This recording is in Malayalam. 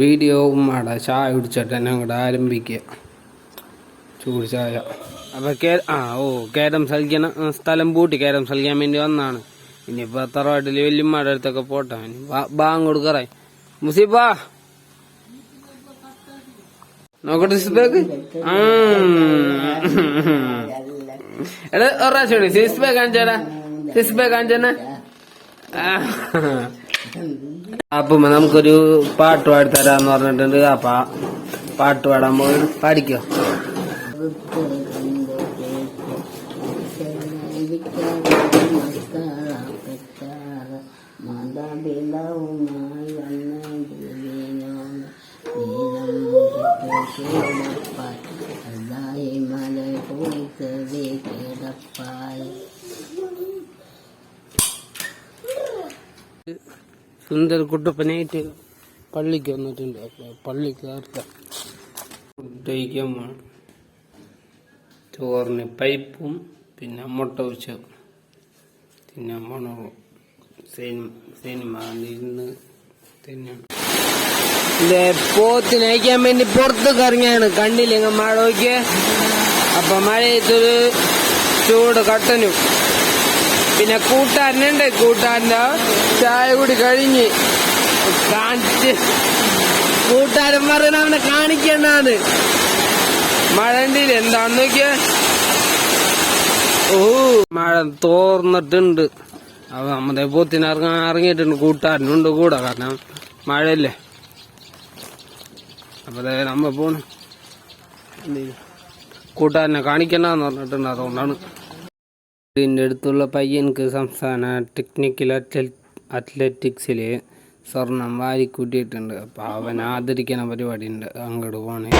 വീഡിയോ ഉമ്മാടെ ചായ കുടിച്ചിട്ട് തന്നെ അങ്ങോട്ട് ആരംഭിക്കുക. ചൂട് ചായ. അപ്പോൾ കാരംസ് കളിക്കാൻ സ്ഥലം പൂട്ടി കാരംസ് കളിക്കാൻ വേണ്ടി വന്നാണ്. ഇനിയിപ്പോൾ തറവാട്ടിൽ വല്യമ്മയുടെ അടുത്തൊക്കെ പോട്ടെ. ബാങ്ക് കൊടുക്കറായി. മുസീബാ നോക്കട്ടെ സിസ്ബേക്ക്. എടാ ഒരു പ്രാവശ്യം സിസ്ബേ കാണിച്ചാടാ. സിസ്ബേ കാണിച്ചെന്നെ. അപ്പം നമുക്കൊരു പാട്ട് പാടിത്തരാന്ന് പറഞ്ഞിട്ടുണ്ട്. ആ പാട്ട് പാടാൻ പോയി പാടിക്കോ. സുന്ദർ കുട്ടപ്പനായിട്ട് പള്ളിക്ക് വന്നിട്ടുണ്ട്. അപ്പോൾ പള്ളിക്ക് ഫുഡ് കഴിക്കാൻ വേണം. ചോറിന് പൈപ്പും പിന്നെ മുട്ട വെച്ച് പിന്നെ മണവും സിനിമ ഇരുന്ന് തിന്നാണ്. പോത്തിന് അയക്കാൻ വേണ്ടി പുറത്തേക്ക് ഇറങ്ങിയാണ്. കണ്ടില്ല മഴ നോക്കിയേ. അപ്പൊ മഴയത്തൊരു ചൂട് കട്ടനും പിന്നെ കൂട്ടാരനുണ്ട്. കൂട്ടാരൻ്റെ ചായ കൂടി കഴിഞ്ഞ് കാണിച്ച് കൂട്ടാരൻ പറഞ്ഞ അവനെ കാണിക്കണ്ടാന്ന്. മഴ ഉണ്ടില്ല എന്താന്ന് നോക്കിയ. മഴ തോർന്നിട്ടുണ്ട്. അപ്പൊ നമ്മുടെ പോത്തിന് ഇറങ്ങിയിട്ടുണ്ട്. കൂട്ടാരനുണ്ട് കൂടെ, കാരണം മഴയല്ലേ. അപ്പൊ നമ്മ പോണ് കൂട്ടാരനെ കാണിക്കണ്ടെന്ന് പറഞ്ഞിട്ടുണ്ട്. അതുകൊണ്ടാണ്. ഇതിൻ്റെ അടുത്തുള്ള പയ്യൻക്ക് സംസ്ഥാന ടെക്നിക്കൽ അത്ലറ്റിക്സിൽ സ്വർണം വാരിക്കൂട്ടിയിട്ടുണ്ട്. അപ്പോൾ അവൻ ആദരിക്കുന്ന പരിപാടി ഉണ്ട്. അങ്ങോട്ട് പോണേ.